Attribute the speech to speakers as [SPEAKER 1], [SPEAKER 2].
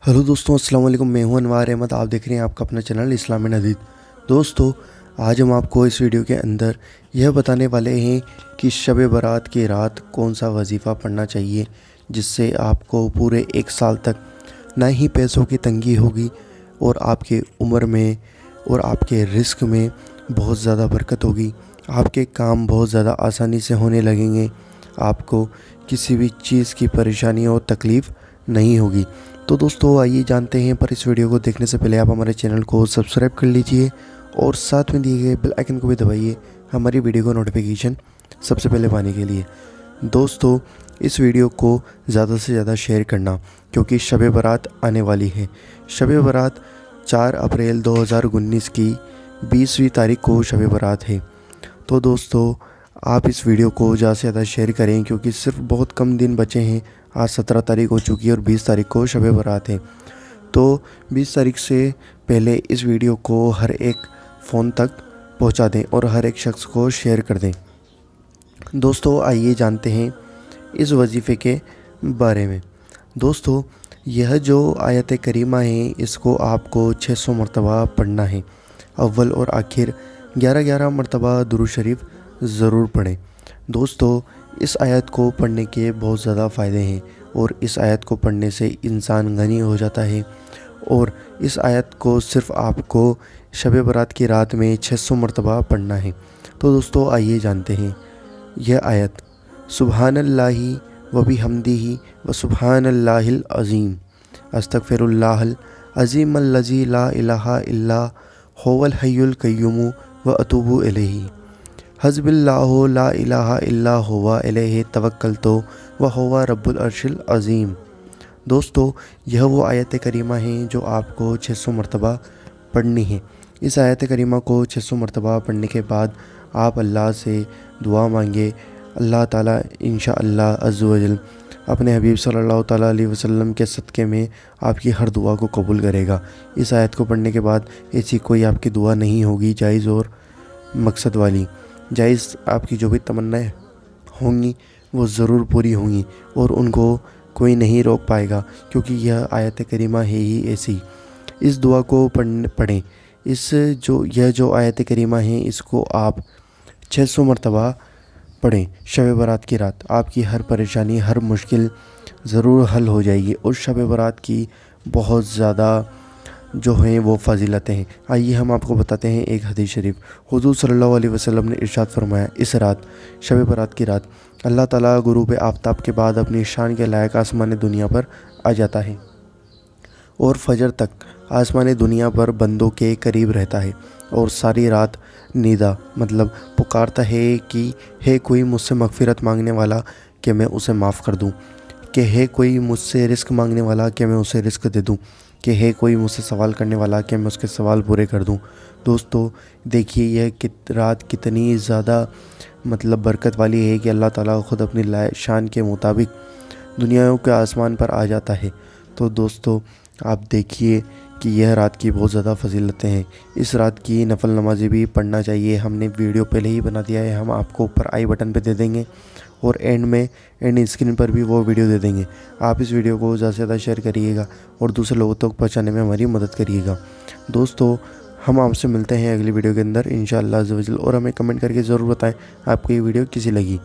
[SPEAKER 1] Hello दोस्तों, अस्सलाम वालेकुम। मैं हूं अनवार अहमद। आप देख रहे हैं आपका अपना चैनल इस्लामी नदीद। दोस्तों, आज हम आपको इस वीडियो के अंदर यह बताने वाले हैं कि शब बारात की रात कौन सा वजीफ़ा पढ़ना चाहिए जिससे आपको पूरे एक साल तक ना ही पैसों की तंगी होगी और आपके उम्र में और आपके रिस्क में बहुत ज़्यादा बरकत होगी। आपके काम बहुत ज़्यादा आसानी से होने लगेंगे। आपको किसी भी चीज़ की परेशानी और तकलीफ़ नहीं होगी। तो दोस्तों, आइए जानते हैं, पर इस वीडियो को देखने से पहले आप हमारे चैनल को सब्सक्राइब कर लीजिए और साथ में दिए गए बेल आइकन को भी दबाइए हमारी वीडियो को नोटिफिकेशन सबसे पहले पाने के लिए। दोस्तों, इस वीडियो को ज़्यादा से ज़्यादा शेयर करना क्योंकि शब बारात आने वाली है। शब बारात 4 अप्रैल 2019 की 20वीं तारीख को शब बारात है। तो दोस्तों, आप इस वीडियो को ज़्यादा से ज़्यादा शेयर करें क्योंकि सिर्फ बहुत कम दिन बचे हैं। आज 17 तारीख हो चुकी है और 20 तारीख को शब बारात है। तो 20 तारीख से पहले इस वीडियो को हर एक फ़ोन तक पहुंचा दें और हर एक शख्स को शेयर कर दें। दोस्तों, आइए जानते हैं इस वजीफ़े के बारे में। दोस्तों, यह जो आयत करीमा है इसको आपको 600 मरतबा पढ़ना है। अव्वल और आखिर 11-11 मरतबा दुरूद शरीफ ज़रूर पढ़ें। दोस्तों, इस आयत को पढ़ने के बहुत ज़्यादा फ़ायदे हैं और इस आयत को पढ़ने से इंसान गनी हो जाता है। और इस आयत को सिर्फ़ आपको शब बारात की रात में 600 मरतबा पढ़ना है। तो दोस्तों, आइए जानते हैं यह आयत। सुबहानल्लाहि व बिहम्दिही व सुबहानल्लाहिल अज़ीम अस्तगफिरुल्लाहल अज़ीमल्लज़ी ला इलाहा इल्ला हुवल हय्युल क़य्यूम व अतूबु इलैहि हस्बिल्लाहु ला इलाहा इल्ला हुवा अलैहि तवक्कलतु व हुवा रब्बुल अर्शिल अज़ीम। दोस्तों, यह वो आयत करीमा है जो आपको 600 मरतबा पढ़नी है। इस आयत करीमा को 600 मरतबा पढ़ने के बाद आप अल्लाह से दुआ मांगे। अल्लाह ताला इंशाअल्लाह अज़्ज़ व जल अपने हबीब सल्लल्लाहु ताला अलैहि वसल्लम के सदक़े में आपकी हर दुआ को कबूल करेगा। इस आयत को पढ़ने के बाद ऐसी कोई आपकी दुआ नहीं होगी जायज़ और मकसद वाली। जायज़ आपकी जो भी तमन्नाएं होंगी वो ज़रूर पूरी होंगी और उनको कोई नहीं रोक पाएगा क्योंकि यह आयत करीमा है ही ऐसी। इस दुआ को पढ़ें। यह जो आयत करीमा है इसको आप 600 मरतबा पढ़ें शब बारात की रात। आपकी हर परेशानी, हर मुश्किल ज़रूर हल हो जाएगी और शब बारात की बहुत ज़्यादा जो हैं वो फ़जीलतें हैं। आइए हम आपको बताते हैं एक हदीस शरीफ। हुज़ूर सल्लल्लाहु अलैहि वसल्लम ने इरशाद फरमाया, इस रात शब बारात की रात अल्लाह ताला गुरूब आफ्ताब के बाद अपनी शान के लायक आसमान दुनिया पर आ जाता है और फजर तक आसमान दुनिया पर बंदों के करीब रहता है और सारी रात निदा मतलब पुकारता है कि है कोई मुझसे मग़फ़िरत मांगने वाला कि मैं उसे माफ़ कर दूं, कि है कोई मुझसे रिस्क मांगने वाला कि मैं उसे रिस्क दे दूं, कि है कोई मुझसे सवाल करने वाला कि मैं उसके सवाल पूरे कर दूं। दोस्तों, देखिए यह रात कितनी ज़्यादा मतलब बरकत वाली है कि अल्लाह ताला ख़ुद अपनी शान के मुताबिक दुनियाओं के आसमान पर आ जाता है। तो दोस्तों, आप देखिए कि यह रात की बहुत ज़्यादा फ़जीलतें हैं। इस रात की नफल नमाज़ें भी पढ़ना चाहिए। हमने वीडियो पहले ही बना दिया है, हम आपको ऊपर आई बटन पे दे देंगे और एंड स्क्रीन पर भी वो वीडियो दे देंगे। आप इस वीडियो को ज़्यादा से ज़्यादा शेयर करिएगा और दूसरे लोगों तक पहुंचाने में हमारी मदद करिएगा। दोस्तों, हम आपसे मिलते हैं अगली वीडियो के अंदर इंशाअल्लाह अज़्ज़ व जल और हमें कमेंट करके ज़रूर बताएं आपको ये वीडियो कैसी लगी।